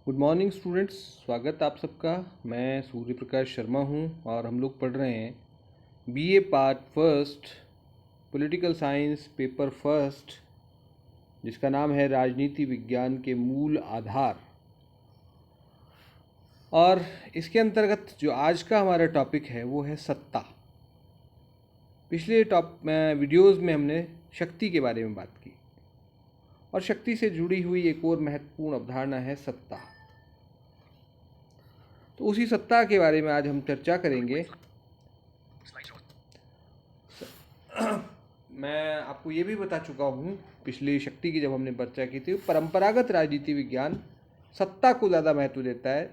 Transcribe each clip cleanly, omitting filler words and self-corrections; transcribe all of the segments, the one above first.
Good morning students, स्वागत आप सबका। मैं सूर्य प्रकाश शर्मा हूं और हम लोग पढ़ रहे हैं BA part first political science paper first, जिसका नाम है राजनीति विज्ञान के मूल आधार। और इसके अंतर्गत जो आज का हमारा टॉपिक है वो है सत्ता। पिछले वीडियोज़ में हमने शक्ति के बारे में बात की और शक्ति से जुड़ी हुई एक और महत्वपूर्ण अवधारणा है सत्ता। तो उसी सत्ता के बारे में आज हम चर्चा करेंगे। मैं आपको ये भी बता चुका हूँ पिछली शक्ति की जब हमने चर्चा की थी, परंपरागत राजनीति विज्ञान सत्ता को ज़्यादा महत्व देता है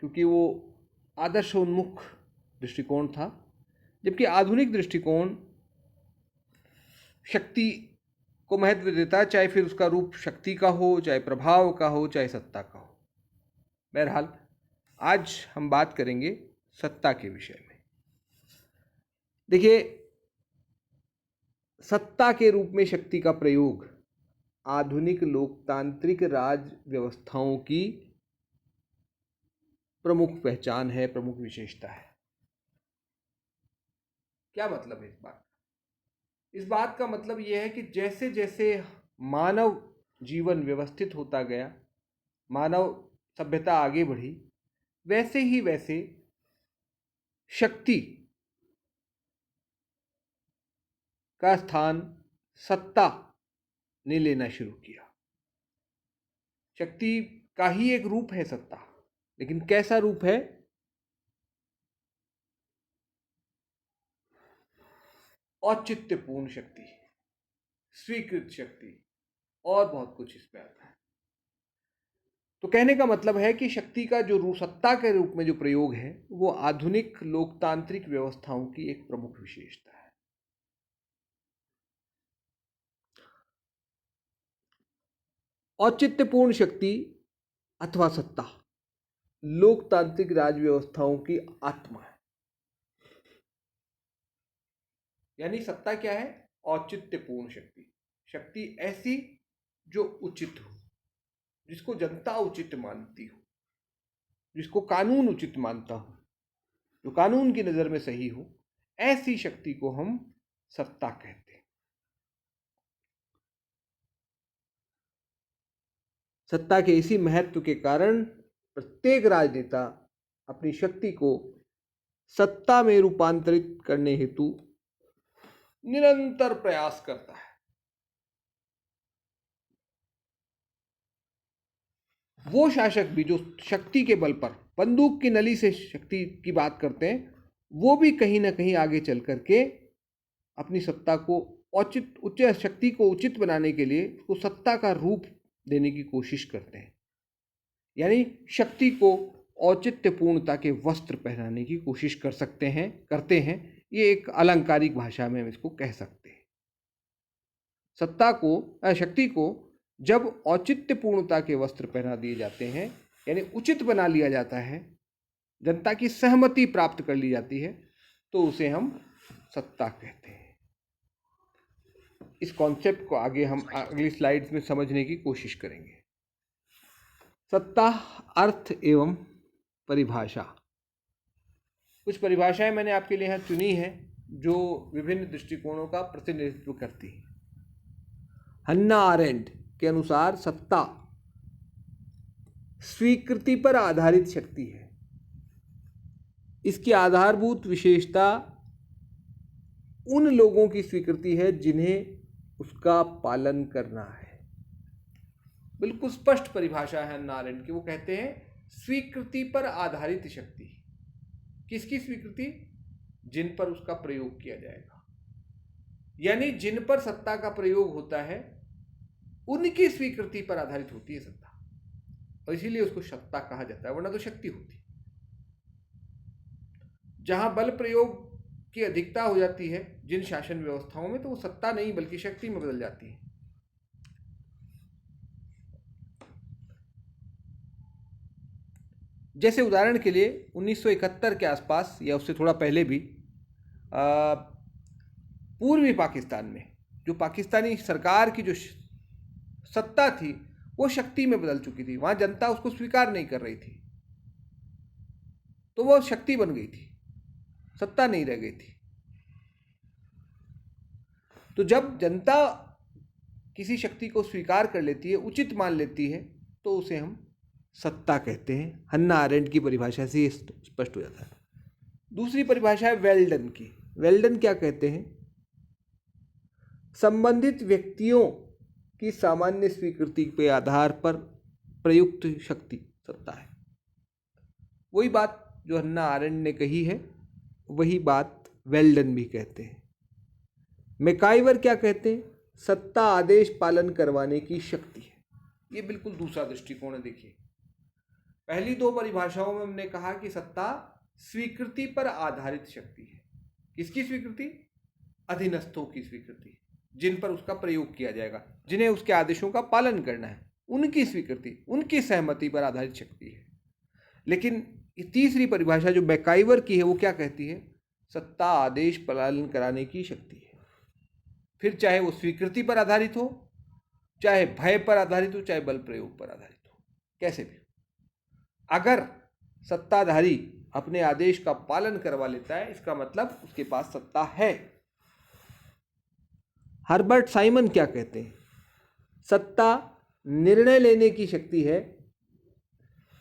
क्योंकि वो आदर्श उन्मुख दृष्टिकोण था, जबकि आधुनिक दृष्टिकोण शक्ति को महत्व देता है, चाहे फिर उसका रूप शक्ति का हो, चाहे प्रभाव का हो, चाहे सत्ता का हो। बहरहाल आज हम बात करेंगे सत्ता के विषय में। देखिए, सत्ता के रूप में शक्ति का प्रयोग आधुनिक लोकतांत्रिक राज व्यवस्थाओं की प्रमुख पहचान है, प्रमुख विशेषता है। क्या मतलब है इस बात का? इस बात का मतलब यह है कि जैसे जैसे मानव जीवन व्यवस्थित होता गया, मानव सभ्यता आगे बढ़ी, वैसे ही वैसे शक्ति का स्थान सत्ता ने लेना शुरू किया। शक्ति का ही एक रूप है सत्ता, लेकिन कैसा रूप है? औचित्यपूर्ण शक्ति, स्वीकृत शक्ति और बहुत कुछ इसमें आता है। तो कहने का मतलब है कि शक्ति का जो रूप, सत्ता के रूप में जो प्रयोग है, वो आधुनिक लोकतांत्रिक व्यवस्थाओं की एक प्रमुख विशेषता है। औचित्यपूर्ण शक्ति अथवा सत्ता लोकतांत्रिक राज व्यवस्थाओं की आत्मा है। यानी सत्ता क्या है? औचित्यपूर्ण शक्ति, शक्ति ऐसी जो उचित हो, जिसको जनता उचित मानती हो, जिसको कानून उचित मानता हो, जो कानून की नजर में सही हो, ऐसी शक्ति को हम सत्ता कहते हैं। सत्ता के इसी महत्व के कारण प्रत्येक राजनेता अपनी शक्ति को सत्ता में रूपांतरित करने हेतु निरंतर प्रयास करता है। वो शासक भी जो शक्ति के बल पर बंदूक की नली से शक्ति की बात करते हैं, वो भी कहीं ना कहीं आगे चल करके अपनी सत्ता को उच्च शक्ति को उचित बनाने के लिए उसको सत्ता का रूप देने की कोशिश करते हैं। यानी शक्ति को औचित्यपूर्णता के वस्त्र पहनाने की कोशिश करते हैं। ये एक अलंकारिक भाषा में हम इसको कह सकते हैं। शक्ति को जब औचित्यपूर्णता के वस्त्र पहना दिए जाते हैं, यानी उचित बना लिया जाता है, जनता की सहमति प्राप्त कर ली जाती है, तो उसे हम सत्ता कहते हैं। इस कॉन्सेप्ट को आगे हम अगली स्लाइड्स में समझने की कोशिश करेंगे। सत्ता, अर्थ एवं परिभाषा। कुछ परिभाषाएं मैंने आपके लिए यहाँ चुनी है जो विभिन्न दृष्टिकोणों का प्रतिनिधित्व करती हैं। हन्ना आरेंट के अनुसार सत्ता स्वीकृति पर आधारित शक्ति है। इसकी आधारभूत विशेषता उन लोगों की स्वीकृति है जिन्हें उसका पालन करना है। बिल्कुल स्पष्ट परिभाषा है हन्ना आरेंट की। वो कहते हैं स्वीकृति पर आधारित शक्ति। किसकी स्वीकृति? जिन पर उसका प्रयोग किया जाएगा, यानी जिन पर सत्ता का प्रयोग होता है उनकी स्वीकृति पर आधारित होती है सत्ता, और इसीलिए उसको सत्ता कहा जाता है, वरना तो शक्ति होती। जहां बल प्रयोग की अधिकता हो जाती है जिन शासन व्यवस्थाओं में, तो वो सत्ता नहीं बल्कि शक्ति में बदल जाती है। जैसे उदाहरण के लिए 1971 के आसपास या उससे थोड़ा पहले भी पूर्वी पाकिस्तान में जो पाकिस्तानी सरकार की जो सत्ता थी, वो शक्ति में बदल चुकी थी। वहां जनता उसको स्वीकार नहीं कर रही थी, तो वो शक्ति बन गई थी, सत्ता नहीं रह गई थी। तो जब जनता किसी शक्ति को स्वीकार कर लेती है, उचित मान लेती है, तो उसे हम सत्ता कहते हैं। हन्ना आरेंट की परिभाषा से ये स्पष्ट हो जाता है। दूसरी परिभाषा है वेल्डन की। वेल्डन क्या कहते हैं? संबंधित व्यक्तियों की सामान्य स्वीकृति के आधार पर प्रयुक्त शक्ति सत्ता है। वही बात जो हन्ना आरेंट ने कही है, वही बात वेल्डन भी कहते हैं। मैकाइवर क्या कहते हैं? सत्ता आदेश पालन करवाने की शक्ति है। ये बिल्कुल दूसरा दृष्टिकोण है। देखिए, पहली दो परिभाषाओं में हमने कहा कि सत्ता स्वीकृति पर आधारित शक्ति है। किसकी स्वीकृति? अधीनस्थों की स्वीकृति, जिन पर उसका प्रयोग किया जाएगा, जिन्हें उसके आदेशों का पालन करना है, उनकी स्वीकृति, उनकी सहमति पर आधारित शक्ति है। लेकिन ये तीसरी परिभाषा जो मैकाइवर की है, वो क्या कहती है? सत्ता आदेश पालन कराने की शक्ति है। फिर चाहे वो स्वीकृति पर आधारित हो, चाहे भय पर आधारित हो, चाहे बल प्रयोग पर आधारित हो, कैसे भी। अगर सत्ताधारी अपने आदेश का पालन करवा लेता है, इसका मतलब उसके पास सत्ता है। हर्बर्ट साइमन क्या कहते हैं? सत्ता निर्णय लेने की शक्ति है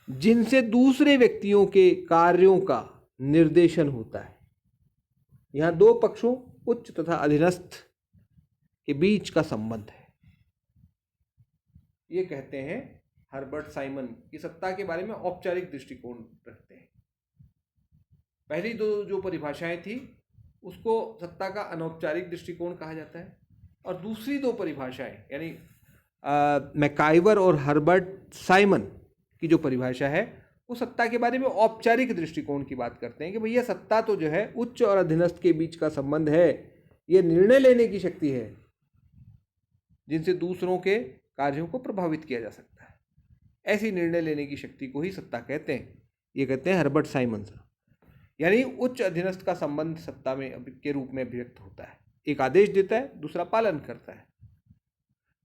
जिनसे दूसरे व्यक्तियों के कार्यों का निर्देशन होता है। यहां दो पक्षों, उच्च तथा अधीनस्थ, के बीच का संबंध है। ये कहते हैं हर्बर्ट साइमन की सत्ता के बारे में औपचारिक दृष्टिकोण रखते हैं। पहली दो जो परिभाषाएं थी, उसको सत्ता का अनौपचारिक दृष्टिकोण कहा जाता है, और दूसरी दो परिभाषाएं यानी मैकाइवर और हर्बर्ट साइमन की जो परिभाषा है, वो सत्ता के बारे में औपचारिक दृष्टिकोण की बात करते हैं कि भैया सत्ता तो जो है उच्च और अधीनस्थ के बीच का संबंध है। ये निर्णय लेने की शक्ति है जिनसे दूसरों के कार्यों को प्रभावित किया जा सकता है। ऐसी निर्णय लेने की शक्ति को ही सत्ता कहते हैं। ये कहते हैं हर्बर्ट साइमन। यानी उच्च अधीनस्थ का संबंध सत्ता में के रूप में अभिव्यक्त होता है। एक आदेश देता है, दूसरा पालन करता है,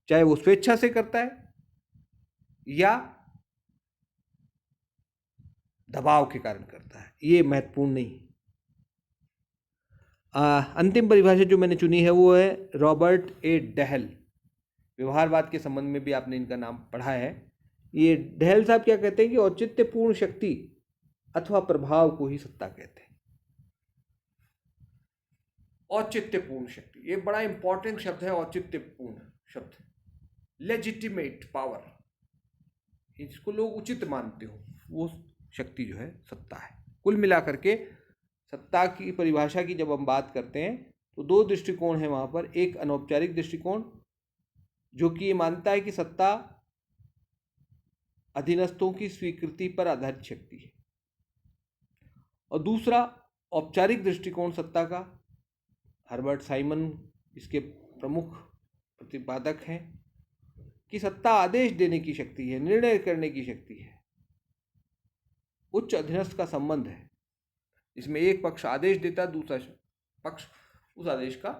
चाहे वो स्वेच्छा से करता है या दबाव के कारण करता है, ये महत्वपूर्ण नहीं। अंतिम परिभाषा जो मैंने चुनी है वो है रॉबर्ट ए डहल। व्यवहारवाद के संबंध में भी आपने इनका नाम पढ़ा है। ये डहल साहब क्या कहते हैं कि औचित्यपूर्ण शक्ति अथवा प्रभाव को ही सत्ता कहते हैं। औचित्यपूर्ण शक्ति, ये बड़ा इंपॉर्टेंट शब्द है। औचित्यपूर्ण शब्द, लेजिटिमेट पावर, इसको लोग उचित मानते हो, वो शक्ति जो है सत्ता है। कुल मिलाकर के सत्ता की परिभाषा की जब हम बात करते हैं तो दो दृष्टिकोण है वहां पर। एक अनौपचारिक दृष्टिकोण जो कि ये मानता है कि सत्ता अधीनस्थों की स्वीकृति पर आधारित शक्ति है, और दूसरा औपचारिक दृष्टिकोण सत्ता का, हर्बर्ट साइमन इसके प्रमुख प्रतिपादक हैं, कि सत्ता आदेश देने की शक्ति है, निर्णय करने की शक्ति है। उच्च अधीनस्थ का संबंध है, इसमें एक पक्ष आदेश देता है, दूसरा पक्ष उस आदेश का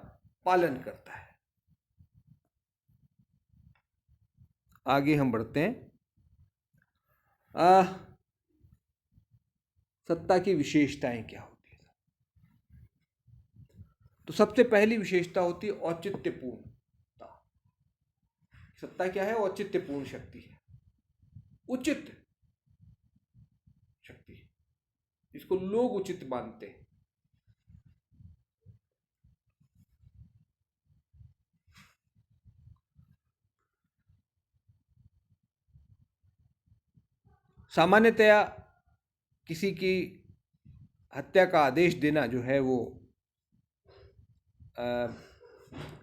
पालन करता है। आगे हम बढ़ते हैं। सत्ता की विशेषताएं क्या होती है? तो सबसे पहली विशेषता होती है औचित्यपूर्णता। सत्ता क्या है? औचित्यपूर्ण शक्ति है, उचित शक्ति है, इसको लोग उचित मानते हैं। सामान्यतया किसी की हत्या का आदेश देना जो है वो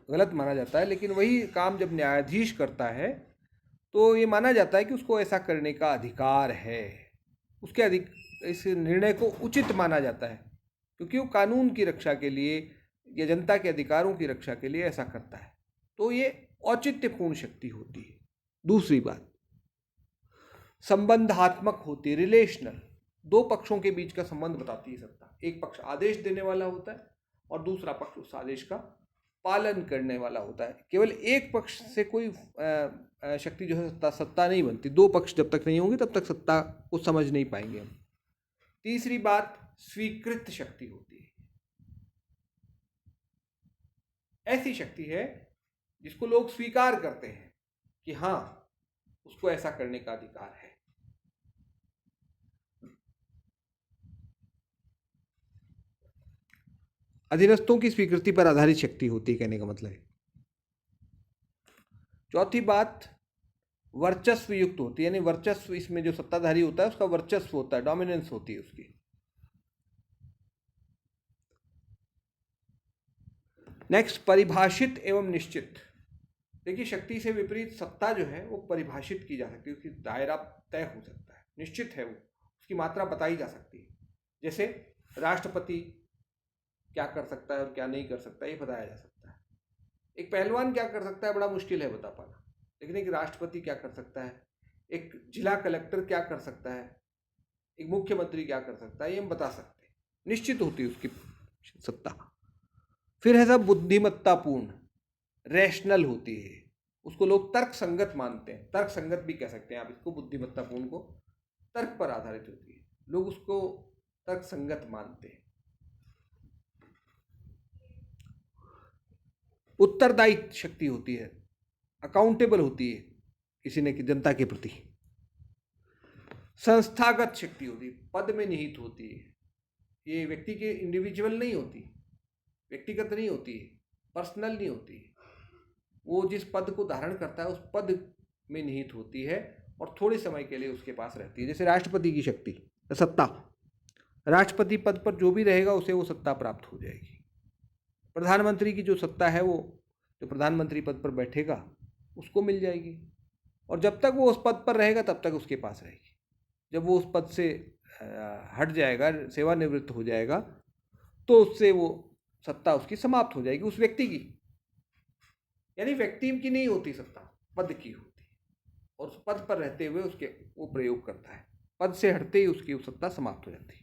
गलत माना जाता है, लेकिन वही काम जब न्यायाधीश करता है तो ये माना जाता है कि उसको ऐसा करने का अधिकार है। उसके इस निर्णय को उचित माना जाता है क्योंकि वो कानून की रक्षा के लिए या जनता के अधिकारों की रक्षा के लिए ऐसा करता है। तो ये औचित्यपूर्ण शक्ति होती है। दूसरी बात संबंधात्मक होती है, रिलेशनल। दो पक्षों के बीच का संबंध बताती है सत्ता। एक पक्ष आदेश देने वाला होता है और दूसरा पक्ष उस आदेश का पालन करने वाला होता है। केवल एक पक्ष से कोई शक्ति जो है सत्ता नहीं बनती। दो पक्ष जब तक नहीं होंगे तब तक सत्ता को समझ नहीं पाएंगे हम। तीसरी बात, स्वीकृत शक्ति होती है। ऐसी शक्ति है जिसको लोग स्वीकार करते हैं कि हाँ, उसको ऐसा करने का अधिकार है। अधीनस्थों की स्वीकृति पर आधारित शक्ति होती है, कहने का मतलब है। चौथी बात, वर्चस्व युक्त होती है, यानी वर्चस्व, इसमें जो सत्ताधारी होता है उसका वर्चस्व होता है, डोमिनेंस होती है उसकी। नेक्स्ट, परिभाषित एवं निश्चित। देखिए, शक्ति से विपरीत सत्ता जो है वो परिभाषित की जा सकती है, उसकी दायरा तय हो सकता है, निश्चित है वो, उसकी मात्रा बताई जा सकती है। जैसे राष्ट्रपति क्या कर सकता है और क्या नहीं कर सकता, ये बताया जा सकता है। एक पहलवान क्या कर सकता है बड़ा मुश्किल है बता पाना, लेकिन एक राष्ट्रपति क्या कर सकता है, एक जिला कलेक्टर क्या कर सकता है, एक मुख्यमंत्री क्या कर सकता है, ये हम बता सकते हैं। निश्चित होती है उसकी सत्ता। फिर है सब बुद्धिमत्तापूर्ण, रेशनल होती है, उसको लोग तर्क संगत मानते हैं, तर्क संगत भी कह सकते हैं आप इसको, बुद्धिमत्तापूर्ण को। तर्क पर आधारित होती है, लोग उसको तर्क संगत मानते हैं। उत्तरदायी शक्ति होती है, अकाउंटेबल होती है किसी ने की जनता के प्रति। संस्थागत शक्ति होती है, पद में निहित होती है, ये व्यक्ति के इंडिविजुअल नहीं होती, व्यक्तिगत नहीं होती है, पर्सनल नहीं होती है, वो जिस पद को धारण करता है उस पद में निहित होती है और थोड़े समय के लिए उसके पास रहती है। जैसे राष्ट्रपति की शक्ति, सत्ता, राष्ट्रपति पद पर जो भी रहेगा उसे वो सत्ता प्राप्त हो जाएगी। प्रधानमंत्री की जो सत्ता है वो जो प्रधानमंत्री पद पर बैठेगा उसको मिल जाएगी, और जब तक वो उस पद पर रहेगा तब तक उसके पास रहेगी। जब वो उस पद से हट जाएगा, सेवानिवृत्त हो जाएगा, तो उससे वो सत्ता उसकी समाप्त हो जाएगी, उस व्यक्ति की। यानी व्यक्ति की नहीं होती सत्ता, पद की होती है, और उस पद पर रहते हुए उसके वो प्रयोग करता है, पद से हटते ही उसकी सत्ता समाप्त हो जाती है।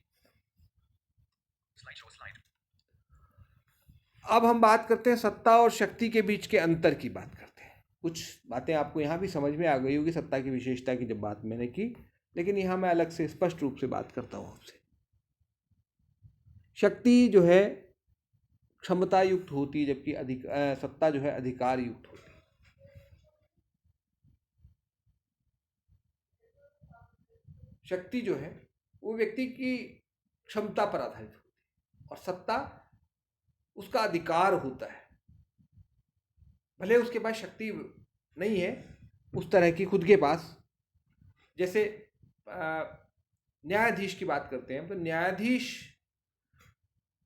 अब हम बात करते हैं सत्ता और शक्ति के बीच के अंतर की बात करते हैं। कुछ बातें आपको यहाँ भी समझ में आ गई होगी सत्ता की विशेषता की जब बात मैंने की, लेकिन यहाँ मैं अलग से स्पष्ट रूप से बात करता हूँ आपसे। शक्ति जो है क्षमता युक्त होती है, जबकि सत्ता जो है अधिकार युक्त होती है। शक्ति जो है वो व्यक्ति की क्षमता पर आधारित होती है, और सत्ता उसका अधिकार होता है। भले उसके पास शक्ति नहीं है उस तरह की खुद के पास। जैसे न्यायाधीश की बात करते हैं, तो न्यायाधीश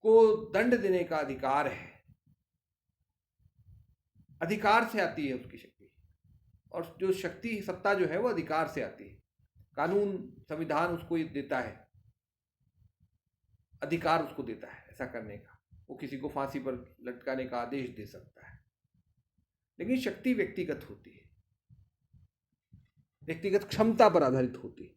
को दंड देने का अधिकार है, अधिकार से आती है उसकी शक्ति, और जो शक्ति सत्ता जो है वो अधिकार से आती है। कानून संविधान उसको देता है, अधिकार उसको देता है ऐसा करने का, वो किसी को फांसी पर लटकाने का आदेश दे सकता है। लेकिन शक्ति व्यक्तिगत होती है, व्यक्तिगत क्षमता पर आधारित होती है।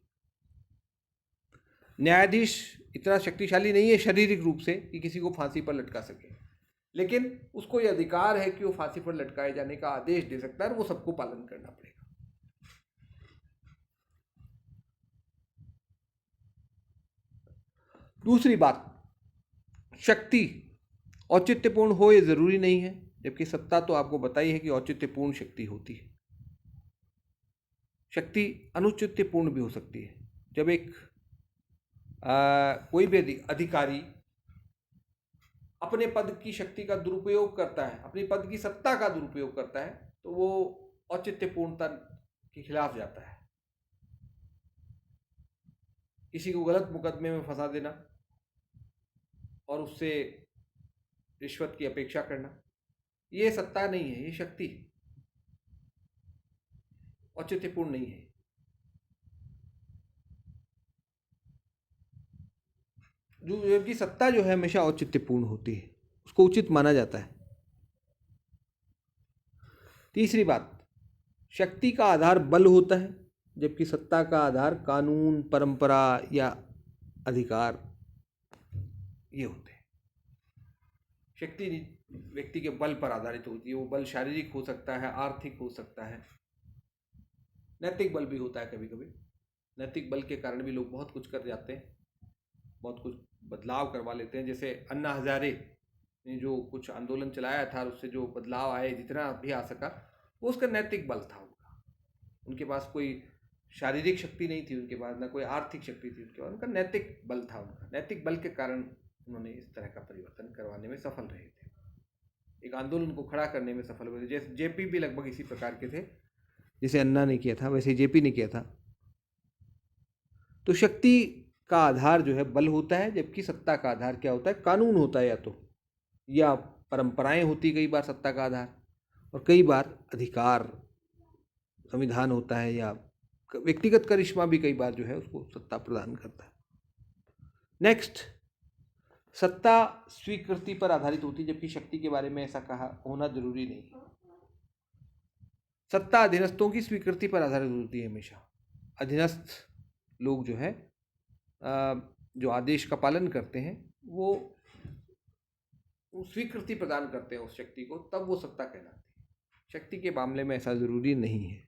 न्यायाधीश इतना शक्तिशाली नहीं है शारीरिक रूप से कि किसी को फांसी पर लटका सके, लेकिन उसको यह अधिकार है कि वो फांसी पर लटकाए जाने का आदेश दे सकता है, और वो सबको पालन करना पड़ेगा। दूसरी बात, शक्ति औचित्यपूर्ण हो ये जरूरी नहीं है, जबकि सत्ता तो आपको बताई है कि औचित्यपूर्ण शक्ति होती है। शक्ति अनुचित्यपूर्ण भी हो सकती है। जब एक कोई भी अधिकारी अपने पद की शक्ति का दुरुपयोग करता है, अपनी पद की सत्ता का दुरुपयोग करता है, तो वो औचित्यपूर्णता के खिलाफ जाता है। किसी को गलत मुकदमे में फंसा देना और उससे रिश्वत की अपेक्षा करना, ये सत्ता नहीं है, ये शक्ति औचित्यपूर्ण नहीं है। जो की सत्ता जो है हमेशा औचित्यपूर्ण होती है, उसको उचित माना जाता है। तीसरी बात, शक्ति का आधार बल होता है, जबकि सत्ता का आधार कानून, परंपरा या अधिकार ये होते हैं। शक्ति व्यक्ति के बल पर आधारित होती है। वो बल शारीरिक हो सकता है, आर्थिक हो सकता है, नैतिक बल भी होता है। कभी कभी नैतिक बल के कारण भी लोग बहुत कुछ कर जाते हैं, बहुत कुछ बदलाव करवा लेते हैं। जैसे अन्ना हजारे ने जो कुछ आंदोलन चलाया था, उससे जो बदलाव आए, जितना भी आ सका, वो उसका नैतिक बल था। उनके पास कोई शारीरिक शक्ति नहीं थी, उनके पास ना कोई आर्थिक शक्ति थी, उनके पास उनका नैतिक बल था। उनका नैतिक बल के कारण उन्होंने इस तरह का परिवर्तन करवाने में सफल रहे थे, एक आंदोलन को खड़ा करने में सफल हुए थे। जैसे जेपी भी लगभग इसी प्रकार के थे, जैसे अन्ना ने किया था वैसे जेपी ने किया था। तो शक्ति का आधार जो है बल होता है, जबकि सत्ता का आधार क्या होता है? कानून होता है, या परंपराएं होती कई बार सत्ता का आधार, और कई बार अधिकार, संविधान होता है, या व्यक्तिगत करिश्मा भी कई बार जो है उसको सत्ता प्रदान करता है। नेक्स्ट, सत्ता स्वीकृति पर आधारित होती है, जबकि शक्ति के बारे में ऐसा कहा होना जरूरी नहीं है। सत्ता अधीनस्थों की स्वीकृति पर आधारित होती है हमेशा। अधीनस्थ लोग जो है जो आदेश का पालन करते हैं, वो स्वीकृति प्रदान करते हैं उस शक्ति को, तब वो सत्ता कहलाती है। शक्ति के मामले में ऐसा जरूरी नहीं है।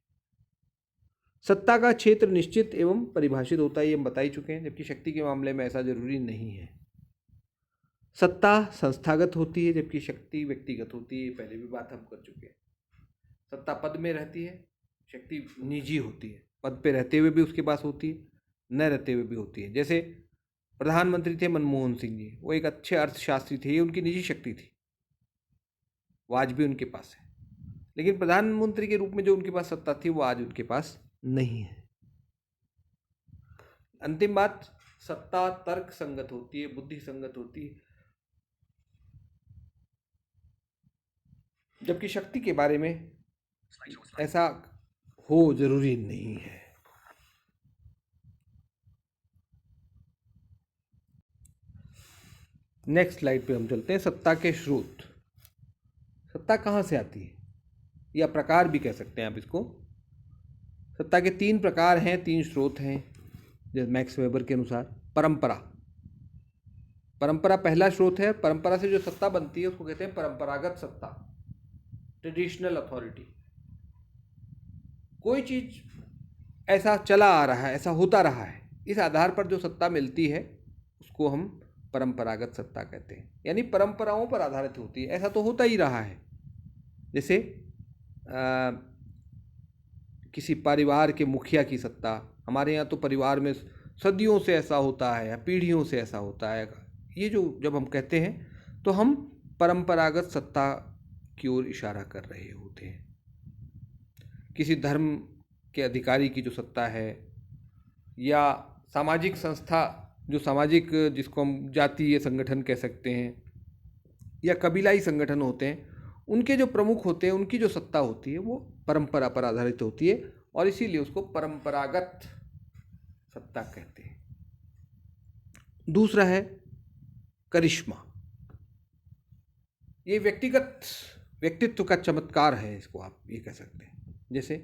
सत्ता का क्षेत्र निश्चित एवं परिभाषित होता है, ये हम बता ही चुके हैं, जबकि शक्ति के मामले में ऐसा जरूरी नहीं है। सत्ता संस्थागत होती है, जबकि शक्ति व्यक्तिगत होती है, पहले भी बात हम कर चुके हैं। सत्ता पद में रहती है, शक्ति निजी होती है। पद पे रहते हुए भी उसके पास होती है, न रहते हुए भी होती है। जैसे प्रधानमंत्री थे मनमोहन सिंह जी, वो एक अच्छे अर्थशास्त्री थे, ये उनकी निजी शक्ति थी, वो आज भी उनके पास है। लेकिन प्रधानमंत्री के रूप में जो उनके पास सत्ता थी, वो आज उनके पास नहीं है। अंतिम बात, सत्ता तर्क संगत होती है, बुद्धि संगत होती है, जबकि शक्ति के बारे में ऐसा हो जरूरी नहीं है। नेक्स्ट स्लाइड पे हम चलते हैं। सत्ता के स्रोत। सत्ता कहाँ से आती है, या प्रकार भी कह सकते हैं आप इसको। सत्ता के 3 प्रकार हैं, 3 स्रोत हैं, जैसे मैक्स वेबर के अनुसार। परंपरा, परंपरा पहला स्रोत है। परंपरा से जो सत्ता बनती है उसको कहते हैं परंपरागत सत्ता, ट्रेडिशनल अथॉरिटी। कोई चीज ऐसा चला आ रहा है, ऐसा होता रहा है, इस आधार पर जो सत्ता मिलती है उसको हम परंपरागत सत्ता कहते हैं, यानी परंपराओं पर आधारित होती है। ऐसा तो होता ही रहा है, जैसे किसी परिवार के मुखिया की सत्ता, हमारे यहाँ तो परिवार में सदियों से ऐसा होता है या पीढ़ियों से ऐसा होता है। ये जो जब हम कहते हैं तो हम परंपरागत सत्ता की ओर इशारा कर रहे होते हैं। किसी धर्म के अधिकारी की जो सत्ता है, या सामाजिक संस्था, जो सामाजिक, जिसको हम जातीय संगठन कह सकते हैं, या कबीलाई संगठन होते हैं, उनके जो प्रमुख होते हैं, उनकी जो सत्ता होती है वो परंपरा पर आधारित होती है, और इसीलिए उसको परंपरागत सत्ता कहते हैं। दूसरा है करिश्मा। ये व्यक्तित्व का चमत्कार है, इसको आप ये कह सकते हैं। जैसे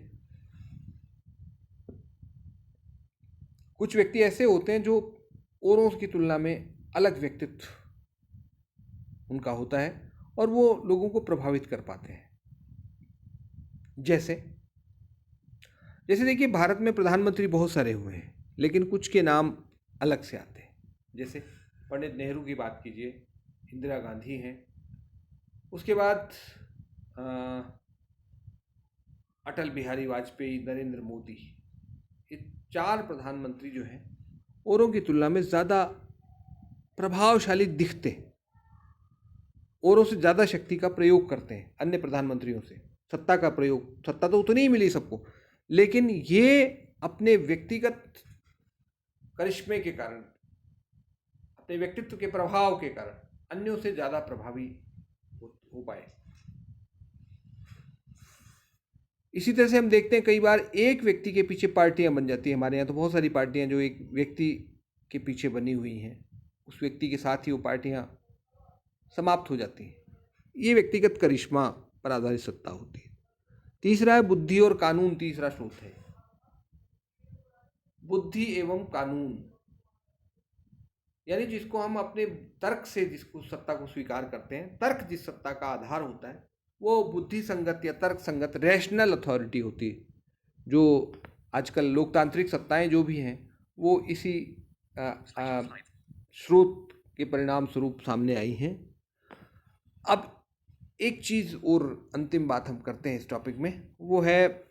कुछ व्यक्ति ऐसे होते हैं जो औरों की तुलना में अलग व्यक्तित्व उनका होता है, और वो लोगों को प्रभावित कर पाते हैं। जैसे देखिए, भारत में प्रधानमंत्री बहुत सारे हुए हैं, लेकिन कुछ के नाम अलग से आते हैं। जैसे पंडित नेहरू की बात कीजिए, इंदिरा गांधी हैं, उसके बाद अटल बिहारी वाजपेयी, नरेंद्र मोदी। ये 4 प्रधानमंत्री जो हैं औरों की तुलना में ज़्यादा प्रभावशाली दिखते हैं, औरों से ज़्यादा शक्ति का प्रयोग करते हैं अन्य प्रधानमंत्रियों से। सत्ता का प्रयोग, सत्ता तो उतनी ही मिली सबको, लेकिन ये अपने व्यक्तिगत करिश्मे के कारण, अपने व्यक्तित्व के प्रभाव के कारण अन्यों से ज़्यादा प्रभावी हो पाए। इसी तरह से हम देखते हैं कई बार एक व्यक्ति के पीछे पार्टियां बन जाती हैं। हमारे यहाँ तो बहुत सारी पार्टियां जो एक व्यक्ति के पीछे बनी हुई हैं, उस व्यक्ति के साथ ही वो पार्टियां समाप्त हो जाती हैं। ये व्यक्तिगत करिश्मा पर आधारित सत्ता होती है। तीसरा है बुद्धि और कानून। तीसरा स्रोत है बुद्धि एवं कानून। यानी जिसको हम अपने तर्क से जिसको सत्ता को स्वीकार करते हैं, तर्क जिस सत्ता का आधार होता है वो बुद्धि संगत या तर्क संगत रैशनल अथॉरिटी होती है। जो आजकल लोकतांत्रिक सत्ताएं जो भी हैं वो इसी स्रोत के परिणाम स्वरूप सामने आई हैं। अब एक चीज और अंतिम बात हम करते हैं इस टॉपिक में, वो है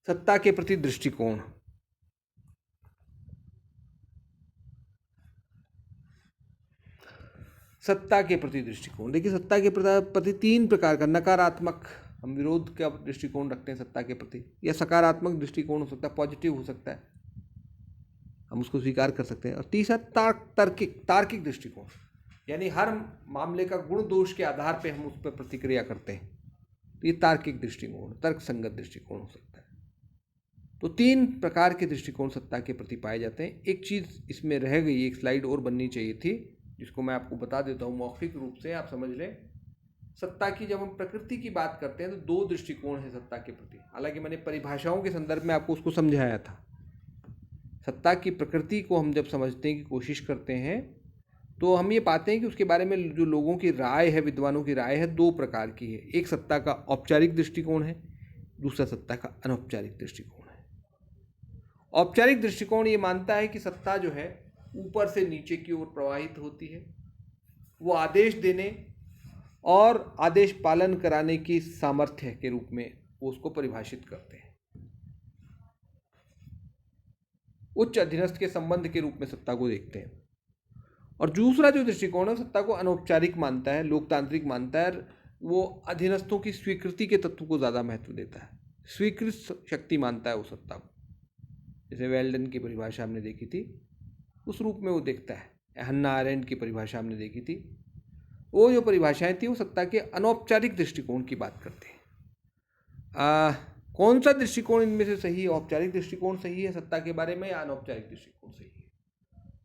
सत्ता के प्रति दृष्टिकोण। सत्ता के प्रति दृष्टिकोण, देखिए सत्ता के प्रति तीन प्रकार का, नकारात्मक हम विरोध का दृष्टिकोण रखते हैं सत्ता के प्रति, या सकारात्मक दृष्टिकोण हो सकता है, पॉजिटिव हो सकता है, हम उसको स्वीकार कर सकते हैं। और तीसरा तार्किक दृष्टिकोण, यानी हर मामले का गुण दोष के आधार पे हम उस पर प्रतिक्रिया करते हैं, तो ये तार्किक दृष्टिकोण, तर्क संगत दृष्टिकोण हो सकता है। तो तीन प्रकार के दृष्टिकोण सत्ता के प्रति पाए जाते हैं। एक चीज इसमें रह गई, एक स्लाइड और बननी चाहिए थी, जिसको मैं आपको बता देता हूँ मौखिक रूप से, आप समझ लें। सत्ता की जब हम प्रकृति की बात करते हैं तो दो दृष्टिकोण है सत्ता के प्रति, हालांकि मैंने परिभाषाओं के संदर्भ में आपको उसको समझाया था। सत्ता की प्रकृति को हम जब समझने की कोशिश करते हैं तो हम ये पाते हैं कि उसके बारे में जो लोगों की राय है, विद्वानों की राय है, दो प्रकार की है। एक सत्ता का औपचारिक दृष्टिकोण है, दूसरा सत्ता का अनौपचारिक दृष्टिकोण है। औपचारिक दृष्टिकोण ये मानता है कि सत्ता जो है ऊपर से नीचे की ओर प्रवाहित होती है, वो आदेश देने और आदेश पालन कराने की सामर्थ्य के रूप में वो उसको परिभाषित करते हैं। उच्च अधीनस्थ के संबंध के रूप में सत्ता को देखते हैं। और दूसरा जो दृष्टिकोण है सत्ता को अनौपचारिक मानता है, लोकतांत्रिक मानता है, वो अधीनस्थों की स्वीकृति के तत्व को ज़्यादा महत्व देता है, स्वीकृत शक्ति मानता है वो सत्ता को। जैसे वेल्डन की परिभाषा हमने देखी थी, उस रूप में वो देखता है। हन्ना आरेंट की परिभाषा हमने देखी थी, वो जो परिभाषाएं थी वो सत्ता के अनौपचारिक दृष्टिकोण की बात करते हैं। कौन सा दृष्टिकोण इनमें से सही है, औपचारिक दृष्टिकोण सही है सत्ता के बारे में या अनौपचारिक दृष्टिकोण सही है?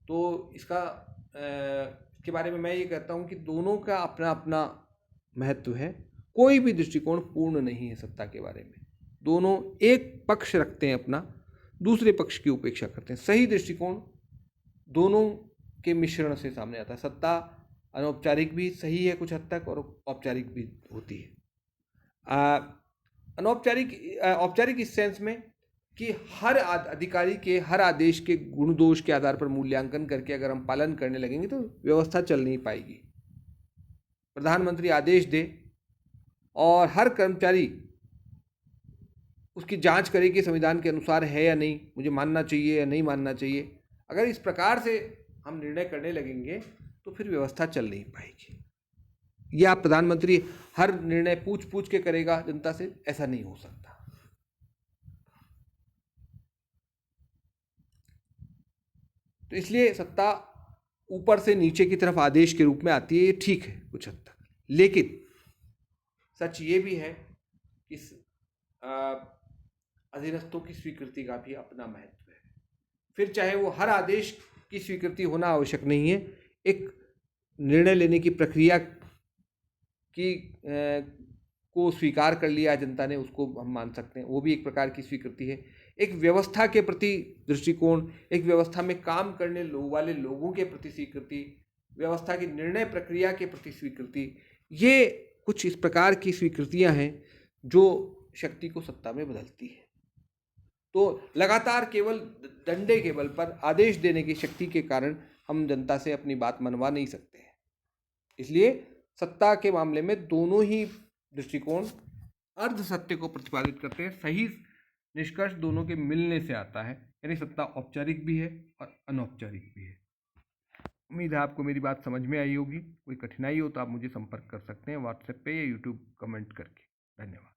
तो इसके बारे में मैं ये कहता हूँ कि दोनों का अपना अपना महत्व है। कोई भी दृष्टिकोण पूर्ण नहीं है सत्ता के बारे में। दोनों एक पक्ष रखते हैं अपना, दूसरे पक्ष की उपेक्षा करते हैं। सही दृष्टिकोण दोनों के मिश्रण से सामने आता है। सत्ता अनौपचारिक भी सही है कुछ हद तक और औपचारिक भी होती है। औपचारिक इस सेंस में कि हर अधिकारी के हर आदेश के गुण दोष के आधार पर मूल्यांकन करके अगर हम पालन करने लगेंगे तो व्यवस्था चल नहीं पाएगी। प्रधानमंत्री आदेश दे और हर कर्मचारी उसकी जांच करे कि संविधान के अनुसार है या नहीं, मुझे मानना चाहिए या नहीं मानना चाहिए, अगर इस प्रकार से हम निर्णय करने लगेंगे तो फिर व्यवस्था चल नहीं पाएगी। या प्रधानमंत्री हर निर्णय पूछ पूछ के करेगा जनता से, ऐसा नहीं हो सकता। तो इसलिए सत्ता ऊपर से नीचे की तरफ आदेश के रूप में आती है, ये ठीक है कुछ हद तक। लेकिन सच ये भी है कि अधीनस्थों की स्वीकृति का भी अपना महत्व है। फिर चाहे वो हर आदेश की स्वीकृति होना आवश्यक नहीं है, एक निर्णय लेने की प्रक्रिया की को स्वीकार कर लिया जनता ने, उसको हम मान सकते हैं, वो भी एक प्रकार की स्वीकृति है। एक व्यवस्था के प्रति दृष्टिकोण, एक व्यवस्था में काम करने वाले लोगों के प्रति स्वीकृति, व्यवस्था की निर्णय प्रक्रिया के प्रति स्वीकृति, ये कुछ इस प्रकार की स्वीकृतियां हैं जो शक्ति को सत्ता में बदलती है। तो लगातार केवल डंडे के बल पर आदेश देने की शक्ति के कारण हम जनता से अपनी बात मनवा नहीं सकते हैं। इसलिए सत्ता के मामले में दोनों ही दृष्टिकोण अर्ध सत्य को प्रतिपादित करते हैं। सही निष्कर्ष दोनों के मिलने से आता है, यानी सत्ता औपचारिक भी है और अनौपचारिक भी है। उम्मीद है आपको मेरी बात समझ में आई होगी। कोई कठिनाई हो तो आप मुझे संपर्क कर सकते हैं व्हाट्सएप पे या यूट्यूब कमेंट करके। धन्यवाद।